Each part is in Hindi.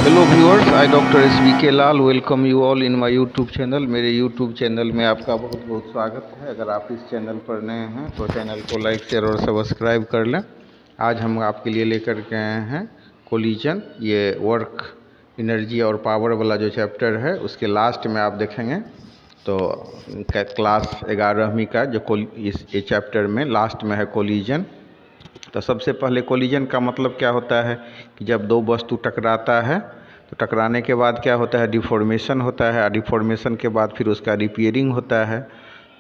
Hello viewers, I doctor S V K Lal welcome you all in my YouTube channel. मेरे यूट्यूब चैनल में आपका बहुत बहुत स्वागत है। अगर आप इस चैनल पर नए हैं तो चैनल को लाइक शेयर और सब्सक्राइब कर लें। आज हम आपके लिए लेकर के आए हैं कोलिजन, ये वर्क एनर्जी और पावर वाला जो चैप्टर है उसके लास्ट में आप देखेंगे। तो क्लास 11वीं का जो इस चैप्टर में लास्ट में है कोलिजन। तो सबसे पहले कोलिजन का मतलब क्या होता है कि जब दो वस्तु टकराता है तो टकराने के बाद क्या होता है, डिफॉर्मेशन होता है। डिफॉर्मेशन के बाद फिर उसका रिपेयरिंग होता है।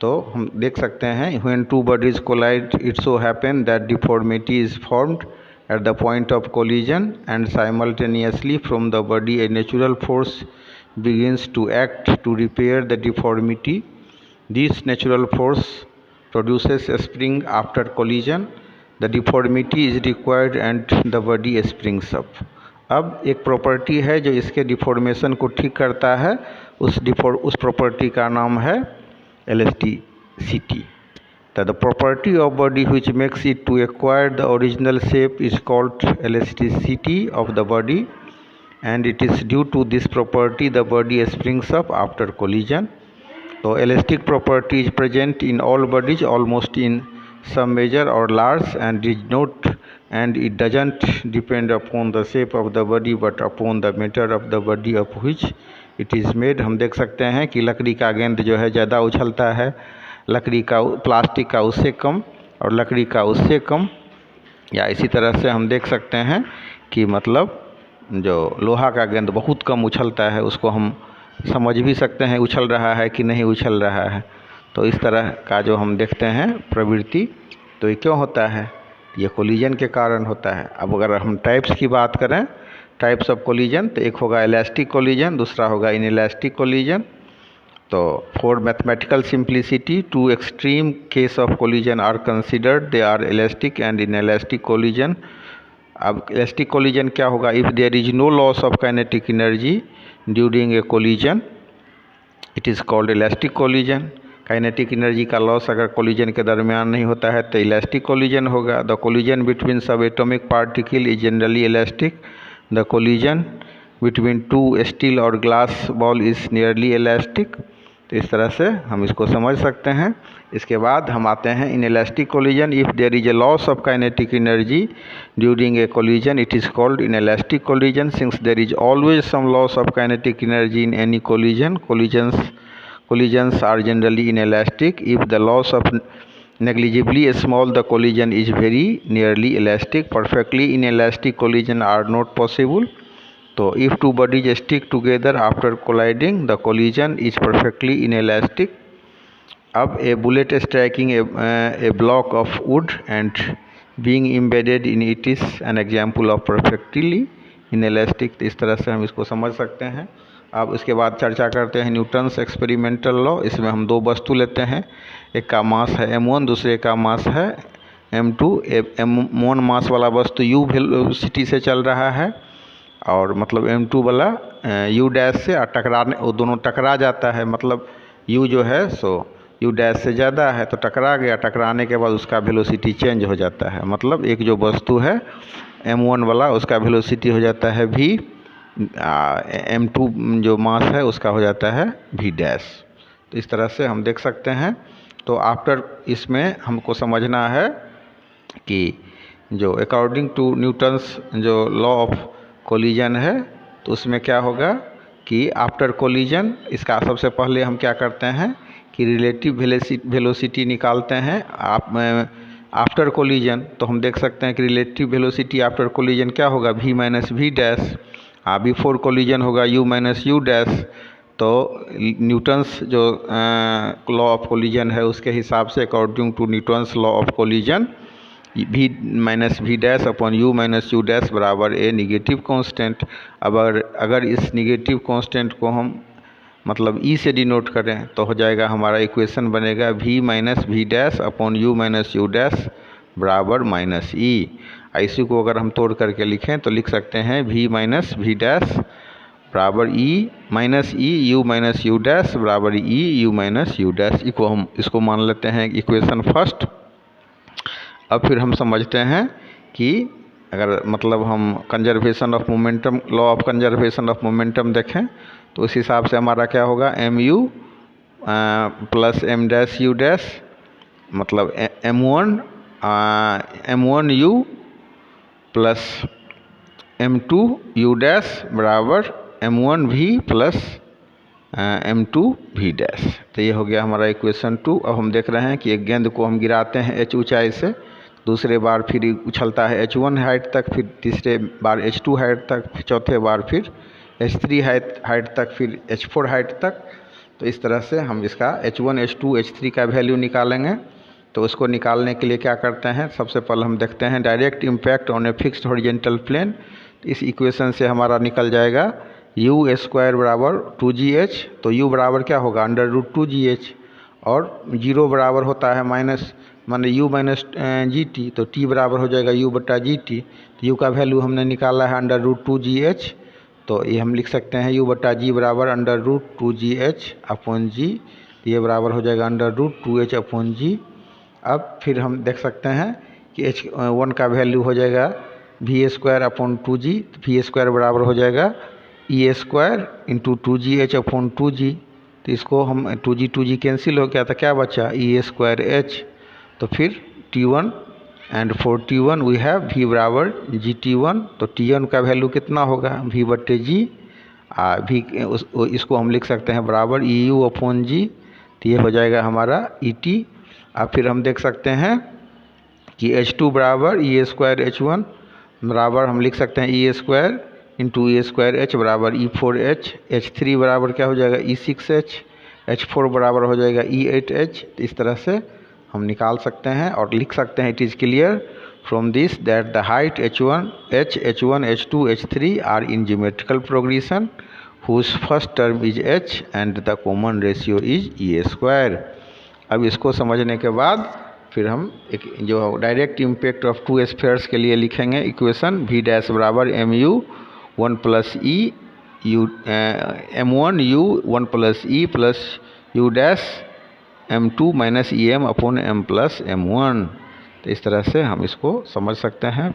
तो हम देख सकते हैं, when two bodies collide it so happen that deformity is formed at the point of collision and simultaneously from the body a natural force begins to act to repair the deformity. This natural force produces a spring after collision. The deformity is required and the body springs up. अब एक प्रॉपर्टी है जो इसके डिफॉर्मेशन को ठीक करता है। उस प्रॉपर्टी का नाम है elasticity. The property of body which makes it to acquire the original shape is called elasticity of the body, and it is due to this property the body springs up after collision. So elastic property is present in all bodies almost in some measure or large, and it doesn't depend upon the shape of the body but upon the matter of the body of which it is made. हम देख सकते हैं कि लकड़ी का गेंद जो है ज़्यादा उछलता है, लकड़ी का प्लास्टिक का उससे कम और लकड़ी का उससे कम। या इसी तरह से हम देख सकते हैं कि मतलब जो लोहा का गेंद बहुत कम उछलता है उसको हम समझ भी सकते हैं उछल रहा है कि नहीं उछल रहा है। तो इस तरह का जो हम देखते हैं प्रवृत्ति, तो ये क्यों होता है, ये कोलिजन के कारण होता है। अब अगर हम टाइप्स की बात करें, टाइप्स ऑफ कोलिजन, तो एक होगा इलास्टिक कोलिजन, दूसरा होगा इनइलास्टिक कोलिजन। तो for mathematical simplicity two extreme case of collision are considered, they are elastic and inelastic collision. अब इलास्टिक कोलिजन क्या होगा, if there is no loss of kinetic energy during a collision it is called elastic collision. Kinetic energy का लॉस अगर कोलिजन के दरमियान नहीं होता है तो इलास्टिक कोलिजन होगा। The collision between subatomic particle is generally elastic. The collision between to steal और glass ball is nearly elastic. तो इस तरह से हम इसको समझ सकते हैं। इसके बाद हम आते हैं inelastic collision, if there is a loss of kinetic energy during a collision it is called inelastic collision. Since there is always some loss of kinetic energy in any collision, collisions are generally inelastic. If the loss of negligibly small, the collision is very nearly elastic. Perfectly inelastic collision are not possible. So if two bodies stick together after colliding, the collision is perfectly inelastic. अब a bullet striking a block of wood and being embedded in it is an example of perfectly inelastic. इस तरह से हम इसको समझ सकते हैं। अब इसके बाद चर्चा करते हैं न्यूटन्स एक्सपेरिमेंटल लॉ। इसमें हम दो वस्तु लेते हैं, एक का मास है m1, दूसरे का मास है m2। m1 मास वाला वस्तु u वेलोसिटी से चल रहा है और मतलब m2 वाला u डैश से, और टकराने वो दोनों टकरा जाता है। मतलब u जो है सो u डैश से ज़्यादा है तो टकरा गया, टकराने के बाद उसका वेलोसिटी चेंज हो जाता है। मतलब एक जो वस्तु है m1 वाला उसका वेलोसिटी हो जाता है v, m2 जो मास है उसका हो जाता है v डैश। तो इस तरह से हम देख सकते हैं। तो आफ्टर इसमें हमको समझना है कि जो अकॉर्डिंग टू न्यूटन्स जो लॉ ऑफ कोलिजन है तो उसमें क्या होगा कि आफ्टर कोलिजन, इसका सबसे पहले हम क्या करते हैं कि रिलेटिव वेलोसिटी निकालते हैं। आफ्टर कोलिजन तो हम देख सकते हैं कि रिलेटिव वेलोसिटी आफ्टर कोलिजन क्या होगा, v minus we dash. Before collision होगा u माइनस यू डैश। तो न्यूटन्स जो लॉ ऑफ कोलिजन है उसके हिसाब से according to Newton's law of collision v minus we dash upon u minus you dash बराबर ए निगेटिव कांस्टेंट। अब अगर इस निगेटिव कांस्टेंट को हम मतलब e से डिनोट करें तो हो जाएगा, हमारा इक्वेशन बनेगा v minus we dash upon u minus you dash बराबर माइनस ई। इसी को अगर हम तोड़ करके लिखें तो लिख सकते हैं v माइनस वी डैश बराबर E minus E U minus you dash बराबर E U minus you dash. इसको मान लेते हैं इक्वेशन फर्स्ट। अब फिर हम समझते हैं कि अगर मतलब हम conservation of momentum, law of conservation of momentum देखें तो उस हिसाब से हमारा क्या होगा, M U plus M dash U dash, मतलब M one U plus M two U dash बराबर M one V plus M two V dash. तो ये हो गया हमारा इक्वेशन 2। अब हम देख रहे हैं कि एक गेंद को हम गिराते हैं h ऊंचाई से, दूसरे बार फिर उछलता है h1 हाइट तक, फिर तीसरे बार h2 हाइट तक, फिर चौथे बार फिर h3 हाइट तक, फिर h4 हाइट तक। तो इस तरह से हम इसका h1, h2, h3 का वैल्यू निकालेंगे। तो उसको निकालने के लिए क्या करते हैं, सबसे पहले हम देखते हैं direct impact on a fixed horizontal plane. इस इक्वेशन से हमारा निकल जाएगा यू स्क्वायर बराबर 2gh। तो यू बराबर क्या होगा, √2gh, और जीरो बराबर होता है माइनस, माने यू माइनस जी टी, तो टी बराबर हो जाएगा यू बटा जी टी। तो यू का वैल्यू हमने निकाला है √2gh, तो ये हम लिख सकते हैं यू बटा जी बराबर √2gh अपॉन जी, ये बराबर हो जाएगा √2h अपॉन जी। अब फिर हम देख सकते हैं कि h1 का वैल्यू हो जाएगा v square upon 2g, v square बराबर हो जाएगा E square into 2gh upon 2g। तो इसको हम 2g कैंसिल हो गया, तो क्या बचा, ई स्क्वायर h। तो फिर t1 and for t1 we have v बराबर gt1। तो t1 का वैल्यू कितना होगा, v बटे जी, v इसको हम लिख सकते हैं बराबर ई यू अपॉन जी। तो ये हो जाएगा हमारा ई टी। अब फिर हम देख सकते हैं कि h2 बराबर ई स्क्वायर h1 बराबर हम लिख सकते हैं E square into E square h बराबर E4h। h3 बराबर क्या हो जाएगा E6h, h4 बराबर हो जाएगा E8h। इस तरह से हम निकाल सकते हैं और लिख सकते हैं, it is clear from this that the height h1, h2, h3 are in geometrical progression whose first term is h and the common ratio is e square. अब इसको समझने के बाद फिर हम एक जो direct impact of two spheres के लिए लिखेंगे इक्वेशन, v डैश बराबर m u 1 plus e u m1 u 1 plus e plus u dash m2 minus e m upon m plus m1। तो इस तरह से हम इसको समझ सकते हैं।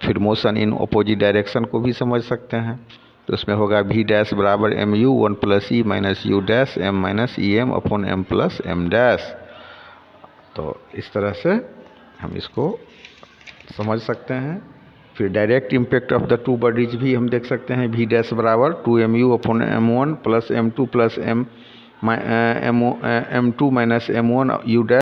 फिर मोशन इन अपोजिट डायरेक्शन को भी समझ सकते हैं। तो उसमें होगा v डैश बराबर m u 1 plus e minus you dash m minus e m upon m plus m dash. तो इस तरह से हम इसको समझ सकते हैं। फिर direct impact of the two bodies भी हम देख सकते हैं, v डैश बराबर 2mu upon m1 plus m2 plus m2 minus m1 u dash